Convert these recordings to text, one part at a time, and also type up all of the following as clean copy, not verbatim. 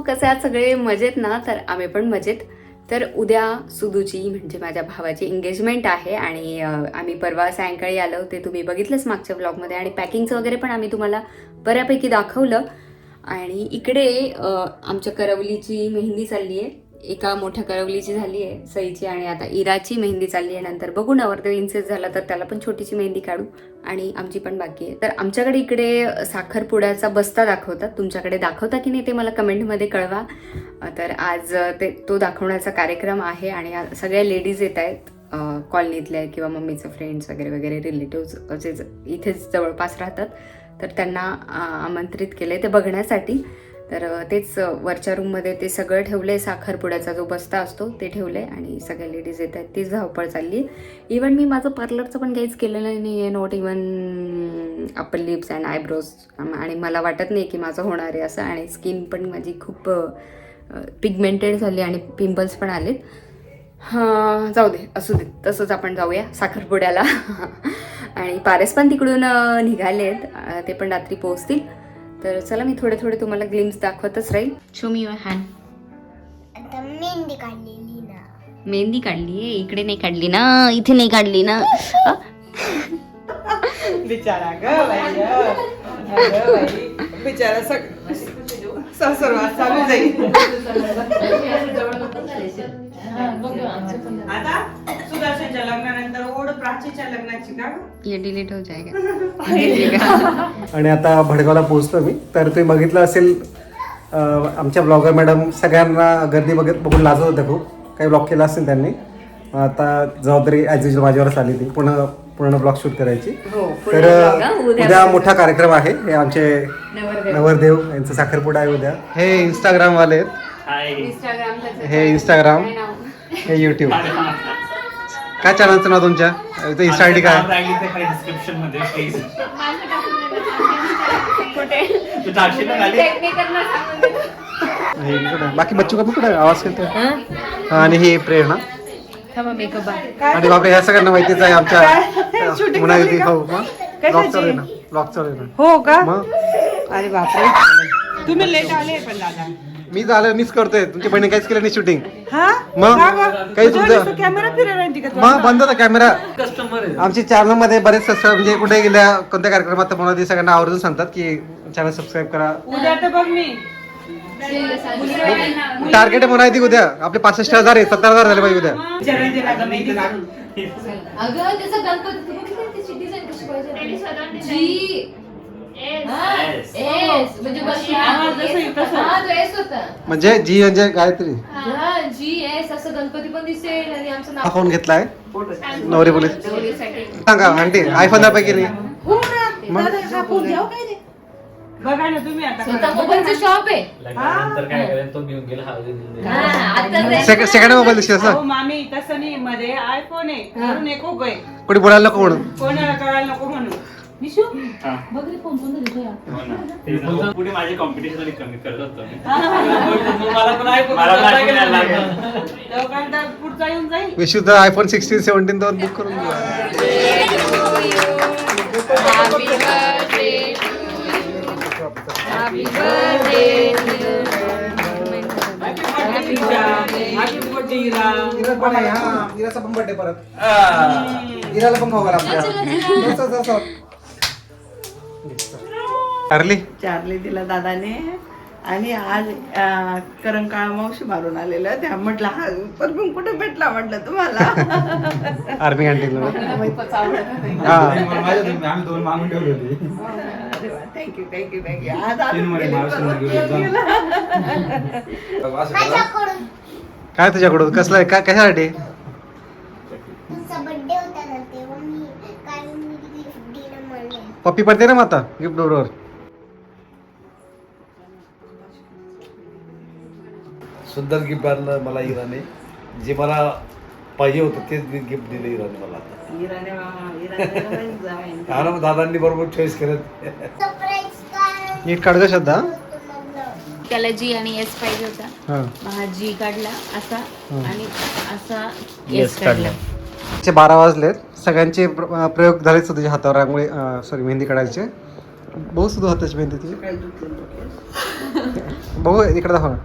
कसे आहात सगळे? मजेत ना? तर आम्ही पण मजेत. तर उद्या सुदूची म्हणजे माझ्या भावाची एंगेजमेंट आहे आणि आम्ही परवा सायंकाळी आलो ते तुम्ही बघितलंच मागच्या ब्लॉगमध्ये आणि पॅकिंगचं वगैरे पण आम्ही तुम्हाला बऱ्यापैकी दाखवलं. आणि इकडे आमच्या करवलीची मेहंदी चालली आहे. एका मोठ्या करवलीची झाली आहे सईची आणि आता इराची मेहंदी चालली आहे. नंतर बघू नवरदेव इन्सेस झाला तर त्याला पण छोटीशी मेहंदी काढू आणि आमची पण बाकी आहे. तर आमच्याकडे इकडे साखरपुड्याचा बस्ता दाखवतात. तुमच्याकडे दाखवता की नाही ते मला कमेंटमध्ये कळवा. तर आज तो दाखवण्याचा कार्यक्रम आहे आणि सगळ्या लेडीज येत आहेत कॉलनीतल्या किंवा मम्मीचं फ्रेंड्स वगैरे वगैरे रिलेटिव्ज जे इथेच जवळपास राहतात तर त्यांना आमंत्रित केले ते बघण्यासाठी. तर तेच वरच्या रूममध्ये ते सगळं ठेवलं आहे. साखरपुड्याचा जो बस्ता असतो ते ठेवलं आहे आणि सगळ्या लेडीज येत आहेत. तीच धावपळ चालली आहे. इवन मी माझं पार्लरचं पण काहीच केलेलं नाही आहे. Not even upper lips and eyebrows. आणि मला वाटत नाही की माझं होणार आहे असं. आणि स्किन पण माझी खूप पिगमेंटेड झाली आणि पिंपल्स पण आलेत. हां जाऊ दे, असू दे, तसंच आपण जाऊया साखरपुड्याला. आणि पारस पण तिकडून निघाले आहेत. ते पण रात्री पोहोचतील. तर चला मी थोडे थोडे तुम्हाला ग्लिम्स दाखवतच राहील. Show me your hand. आता मेहंदी काढलेली ना. मेहंदी काढली आहे इकडे नाही काढली ना, इथे नाही काढली ना. बिचारा ग बाई बिचारा सासरवास चालू जाईल. आता सुदर्शनच्या लग्नानंतर ओढ प्राचीच्या लग्नाची का ये डिलीट हो जाएगा. आणि आता भडगावला पोहोचतो मी. तर तुम्ही बघितलं असेल आमच्या ब्लॉगर मॅडम सगळ्यांना गर्दी बघून लाजत होत्या खूप. काही ब्लॉग केला असेल त्यांनी. आता जबाबदारी ॲज युजल माझ्यावरच आली ती पूर्ण ब्लॉग शूट करायची. तर उद्या मोठा कार्यक्रम आहे. हे आमचे नवरदेव यांचा साखरपुडा आहे उद्या. हे इंस्टाग्राम वाले आहेत. हे इंस्टाग्राम, हे युट्यूब. काय चॅनलचं नाव तुमच्या? इंस्टा आयडी काय? बाकी बच्चू का पण कुठे आवाज करतो. आणि ही प्रेरणा. आणि बापरे ह्या सगळ्यांना माहितीच आहे आमच्या मुनादी भाऊ. ब्लॉग चालू ना, ब्लॉग चालू ना. हो का? मग अरे बापरे तुम्ही लेट आले पण दादा. मी झालं मिस करतोय. तुमच्या बहिणी काहीच केलं नाही शूटिंग. हा मग काही तुमचं कॅमेरा फिरवायची का? मग बंद होता कॅमेरा. आमच्या चॅनल मध्ये बरेच सबस्क्राईब म्हणजे कुठे गेल्या कोणत्या कार्यक्रमात मुनादी सगळ्यांना आवर्जून सांगतात की चॅनल सबस्क्राईब करा. उद्या तर बघ मी टार्गेट आहे मुनादी उद्या आपले 65,000 आहे. 70,000 झाले पाहिजे उद्या. म्हणजे जी म्हणजे गायत्री. हा फोन घेतलाय नवरी बोली. सांगा आंटी आयफोन दाखवाय नाही. बघा ना तुम्ही आता शॉप आहे. सेकंड मोबाईल दिसते असं. मामी तसं नाही. मध्ये आयफोन आहे म्हणून एक उग आहे. कुठे बोलायला नको म्हणून. कोणाला कळायला नको म्हणून. पुढे माझे कॉम्पिटिशन कमी करत होतो. पुढचा येऊन जाईल. विशुद्ध आयफोन 16, 17 तर बुक करून इराचा पण बर्थडे परत. इराला पण खाऊ घाला आपल्याला. चारली दिला दादाने. आणि आज करंकाळ मावशी मारून आलेलं. त्या म्हटलं हा परफ्यूम कुठे भेटला म्हटलं तुम्हाला. आर्मी कॅन्टीनला. आम्ही दोन मागून ठेवले होते. थँक्यू आज काय तुझ्याकडून कसलं काय कशासाठी? तुमचा बर्थडे होता ना तेव्हा मी गिफ्ट दिलं मला. पप्पी पडते ना मग आता गिफ्ट बरोबर. सुंदर गिफ्ट आणलं मला इराने. जे मला पाहिजे होतं तेच गिफ्ट दिलं इराने मला. आता मग दादांनी बरोबर चॉईस केलं. सरप्राईज काय? नीट काढ ग श्रद्धा. त्याला जी आणि एस पाहिजे होता. हा हा जी काढला असा आणि असा एस काढला. 12 वाजलेत. सगळ्यांचे प्रयोग झालेच तुझ्या हातावर रांगोळी सॉरी मेहंदी काढायचे. बहुत सुद्धा हाताची मेहंदी तुझी. बघू इकडे दाखव ना.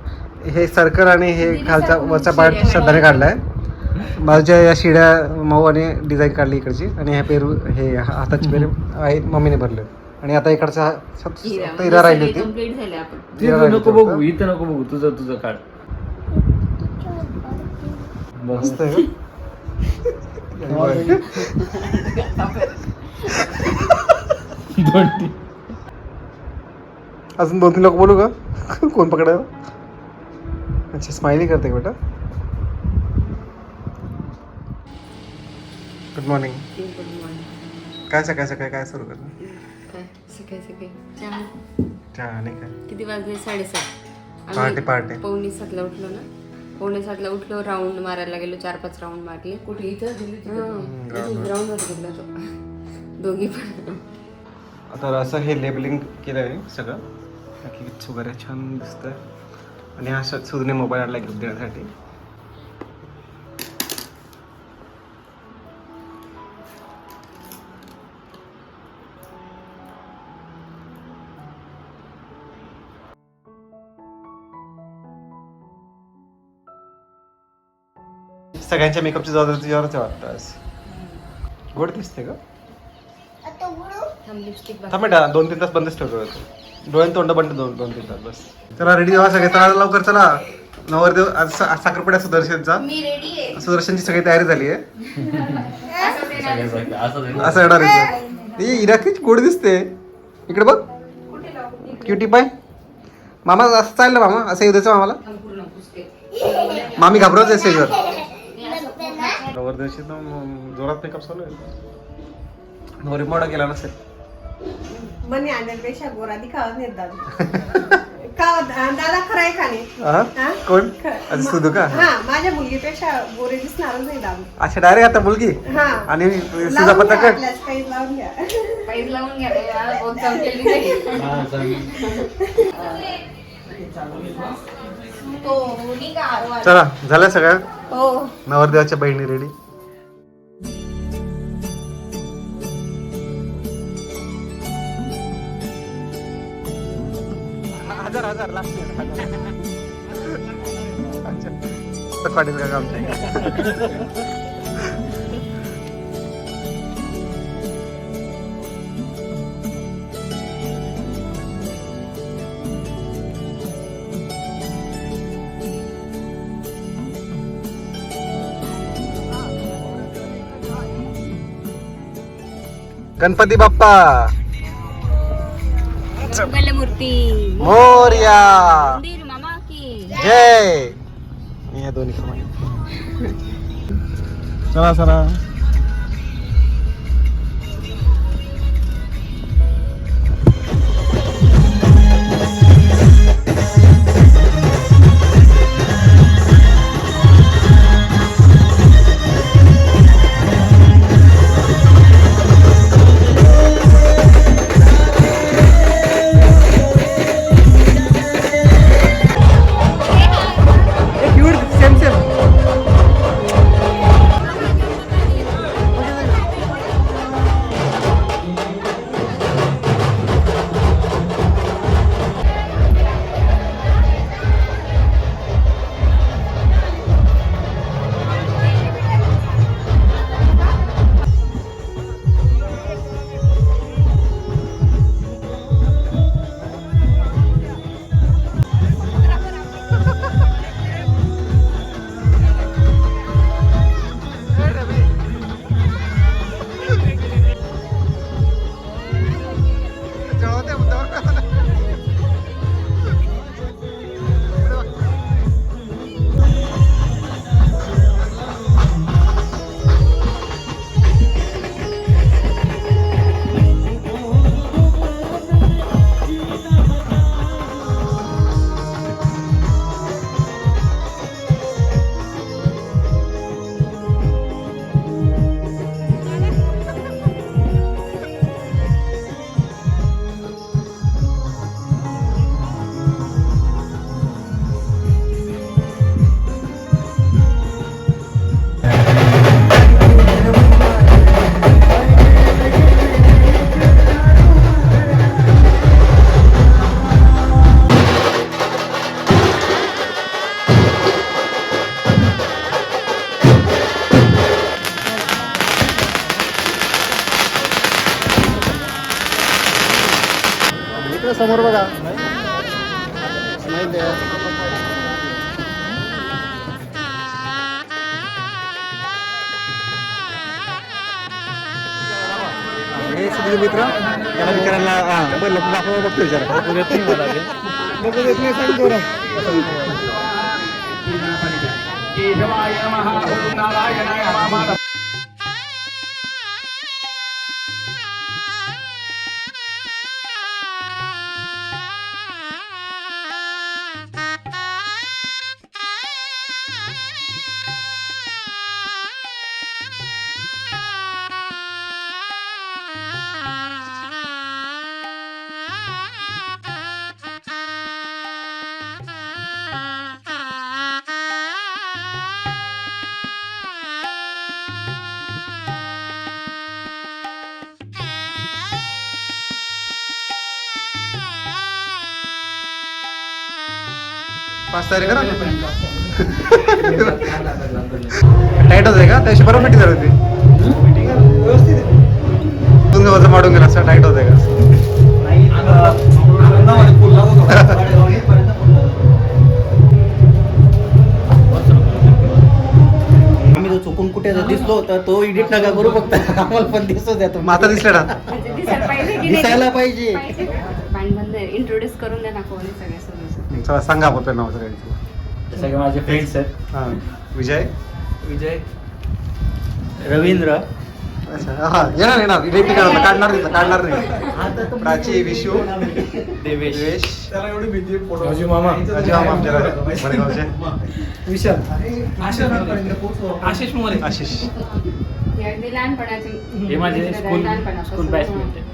हे सर्कल आणि हे खालचा वरचा पार्ट श्रद्धाने काढलाय. बाजूच्या या शिड्या मऊ आणि डिझाईन काढली इकडची. आणि हे पेरू हे हाताची पेरू आहे मम्मीने भरले. आणि आता इकडचा हिरा राहिली होती. कम्प्लीट झाले आपण. ते नको बघू, इथं नको बघू, तुझं काढ. मस्त आहे अजून 2-3 लोक बोलू का? कोण पकडायला? अच्छा स्माइली करते का बेटा? Good morning. काय सकाळी काय सुरू करणार? काय सकाळी चहा. चहा नाही काय? किती वाजले? 7:30. पहाटे. 6:45 उठलो ना. 6:45 उठलो, राऊंड मारायला गेलो. 4-5 राऊंड मारले. कुठे? इथं ग्राउंडवर गेलो होतो दोघी पण. आता असं हे लेबलिंग केलं आहे सगळं. बाकी वगैरे छान दिसतंय. आणि हा सुधने मोबाईल आणला गिफ्ट देण्यासाठी. सगळ्यांच्या मेकअपची जबाबदारी तुझ्यावरच वाटतं आज. गोड दिसते का? आता उघडू. लिपस्टिक थांब बेटा 2-3 तास बंदच ठेवतो. डोळ्यान तोंड बंद 2-3 तास बस. चला रेडी व्हा सगळे. चला लवकर चला. नवरदेव आज साखरपुड्या सुदर्शनचा. मी रेडी आहे. सुदर्शनची सगळी तयारी झाली आहे. असं असं येणार आहे. ती इरा किती गोड दिसते. इकडे बघ क्युटी पाय. मामा असं चाललं मामा असं येऊ द्यायचं मामाला. मामी घाबरवते स्टेजवर. नवरदेवशी जोरात मेकअप चालू आहे. नवरी मोडा गेला नसेल. मनी आणण्यापेक्षा गोरा दिखावा नाही दादा. का दादा खरं आहे का नाही? हा? कोण? आज सुधू का? हा माझ्या मुलगीपेक्षा गोरे दिसणारच नाही दादा. अच्छा डायरेक्ट आता मुलगी हा आणि तुझा लावून पत्ता घ्या, कट. आपल्याच काही लावून घ्या. पैज लावून घ्या. बहुत चमकेली नाही. तो मुली का आरो आरो. चला झालं सगळं. हो नवरदेवाच्या बहिणी रेडी. हजार लास्ट पाटील का काम. गणपती बाप्पा मूर्ती मोरया. मंदिर मामा की जय. या दोन्ही क्रमांक. चला सेम समोर बघा. हे सगळे मित्र त्याला विचारायला हां बरं दाखवा बघतो विचारा बघू देत नाही मला ते बघू देत नाही सांग जोरा. पाच तारीख करा टाईट होते का त्याशी बरोबर मिटिंग झाली होती वजन वाढून गेला असं टाईट होते का आम्ही जो चुकून कुठे दिसलो तर तो एडिट नका करू फक्त आम्हाला पण दिसतो द्या माता दिसले ना म्हणजे दिसायला पाहिजे की दिसायला नाही? पाहिजे. पाहिजे इंट्रोड्यूस करून द्या ना कोण आहे सगळे सदस्य. चला सांगा आपण नाव सगळ्यांचं. सगळे माझे फ्रेंड्स आहेत. हां विजय विजय, रवींद्र अच्छा हां येणार इलेक्ट्रिक काढणार नाही प्राची विशू देवेश राजू मामा, राजू मामा आमच्या वडगावचे आशिष मोरे, आशिष हे अगदी लहानपणाचे हे माझे मित्र आहेत, स्कूल लहानपणापासून. बॅचमेट आहे.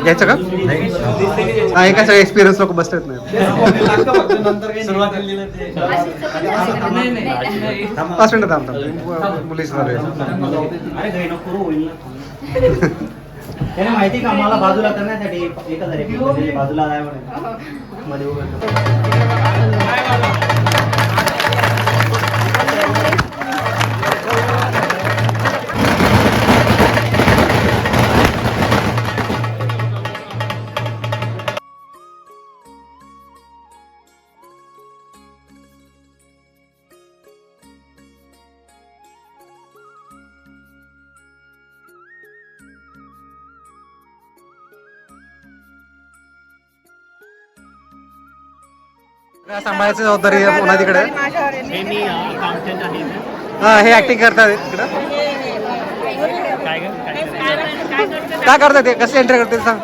घ्यायचं का हा हे काय सगळे एक्सपिरियन्स लोक बसलेत नाही पाच मिनिटं थांबतात मुलीच त्याने माहिती का आम्हाला बाजूला करण्यासाठी 1000 बाजूला आहे म्हणे मध्ये उभं सांभाळायची जबाबदारी पुन्हा तिकडे हा हे ऍक्टिंग करतात तिकडं काय करतात ते कसली एंट्री करते सांग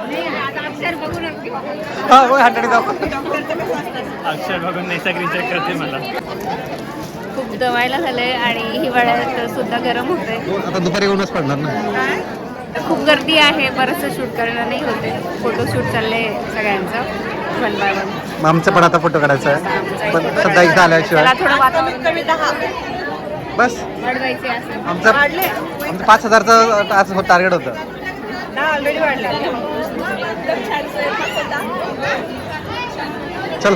हा हो हंड्रेड अक्षर बघून नैसर्गिक चेक करते मला. खूप दमायला झालंय आणि हिवाळ्यात सुद्धा गरम होतंय. आता दुपारी येऊनच पडणार ना खूप गर्दी आहे, बरंचसं शूट करणं नाही होते. फोटोशूट चाललंय सगळ्यांचं वन बाय वन. मग आमचा पण आता फोटो काढायचा आहे पण सध्या एकदा आल्याशिवाय त्याला थोडं वातावरण बस वाढवायचे असं. आमचं 5000चं आज टार्गेट होतं चल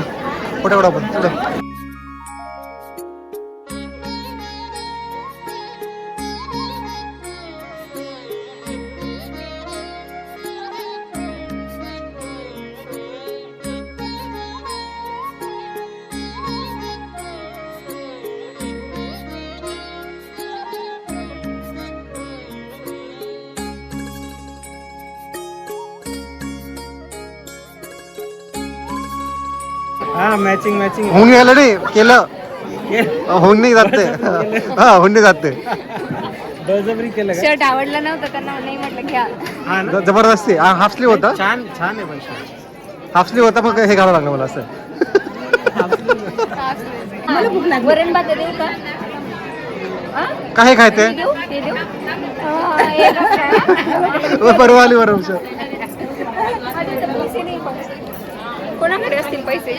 फोटो काढू आपण चल हा मॅचिंग होऊन गेलं नाही केलं होऊन नाही जाते हा होऊन नाही जाते बळजबरी केलं शर्ट आवडलं नव्हतं त्यांना नाही म्हटलं घ्या. जबरदस्ती हाफ स्लीव होता छान छान आहे पण हाफ स्लीव होता मग हे घालावं लागलं मला असं वरण भात देऊ का? काय खायते परवा आली बरोबर. कोणाकडे असतील पैसे?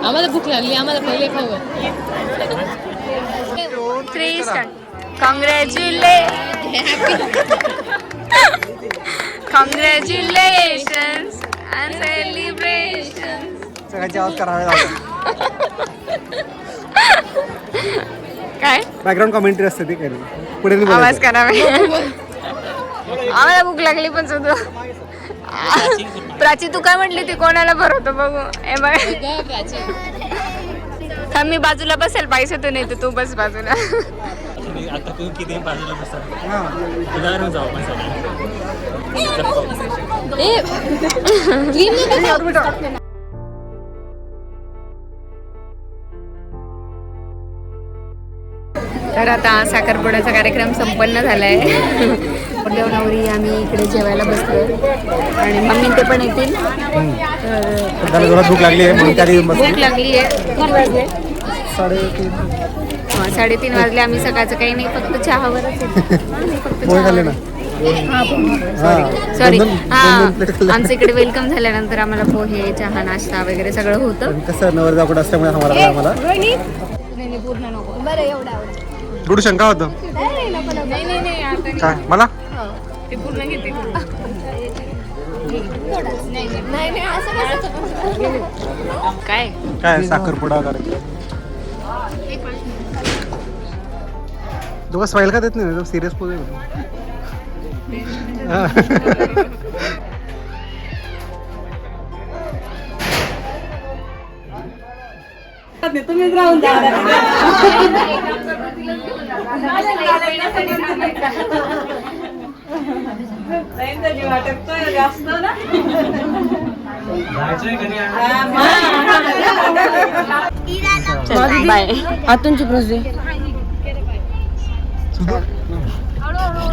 आम्हाला भूक लागली, आम्हाला पहिले खाऊ. 3 Congratulations and celebrations. सगळ्यांचे आवाज करावे लागतात. काय बॅकग्राऊंड कॉमेंट्री असते ती काही नाही. पुढे नाही आवाज बोलायचं. करावे? आम्हाला भूक लागली पण सुद्धा. प्राची तू काय म्हटली ती कोणाला भरवतो बघू? ए बाय थांब, मी बाजूला बसेल, पैसे तू नाही तर तू बस बाजूला. आता तू किती बाजूला बसा उदाहरण जाऊ आपण सगळे. तर आता साखरपुड्याचा कार्यक्रम संपन्न झाला आहे. नवरी आम्ही इकडे जेवायला बसलो आणि मम्मी ते पण येतील. त्याला जोरात भूक लागली आहे म्हणून त्याने भूक लागली आहे. किती वाजले? 3:30. 3:30 वाजले. आम्ही सकाळचं काही नाही, फक्त चहावरच आहे. फक्त पोहे खाल्ले ना. सॉरी दोन plate खाल्ले. आमच्या इकडे वेलकम झाल्यानंतर आम्हाला पोहे, चहा, नाश्ता वगैरे सगळं होतं. पण कसं नवरदेवाकडे असल्यामुळे आम्हाला गुडू शंका होतं काय मला ते पूर्ण घेते. काय काय साखरपुडा कार्यक्रम दोघं स्माईल का देत नाही, सिरियस पोज तुम्हीच राहून द्या. जास्त ना बाय. आतूनची प्रोसेस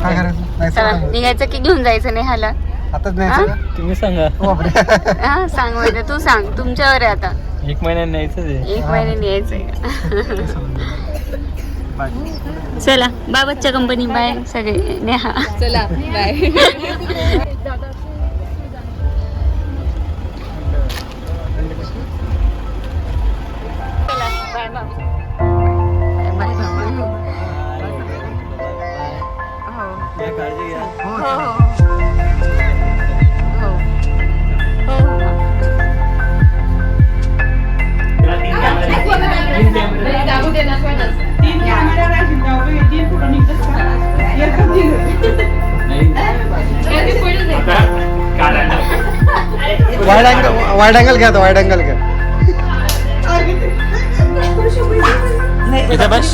काय करायचं नाही चला सांगा. निघायचं की घेऊन जायचं नाही हाला? आताच नाही का? तुम्ही सांगा. बापरे. हा सांग म्हणजे तू सांग, तुमच्यावर आहे आता. 1 महिन्यात न्यायचं ते. 1 महिन्याने यायचंय का? चला बाबाच्या कंपनी बाय सगळे नेहा. चला बाय. काळजी घ्या. वाईड अँगल घ्या, वाईड अँगल घ्या. इथं बस.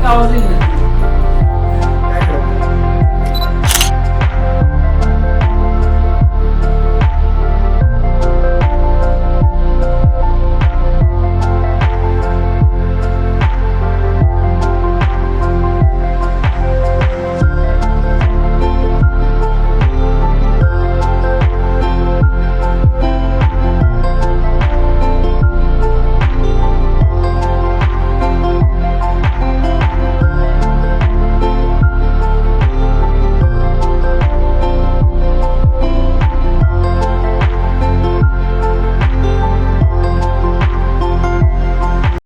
आवाज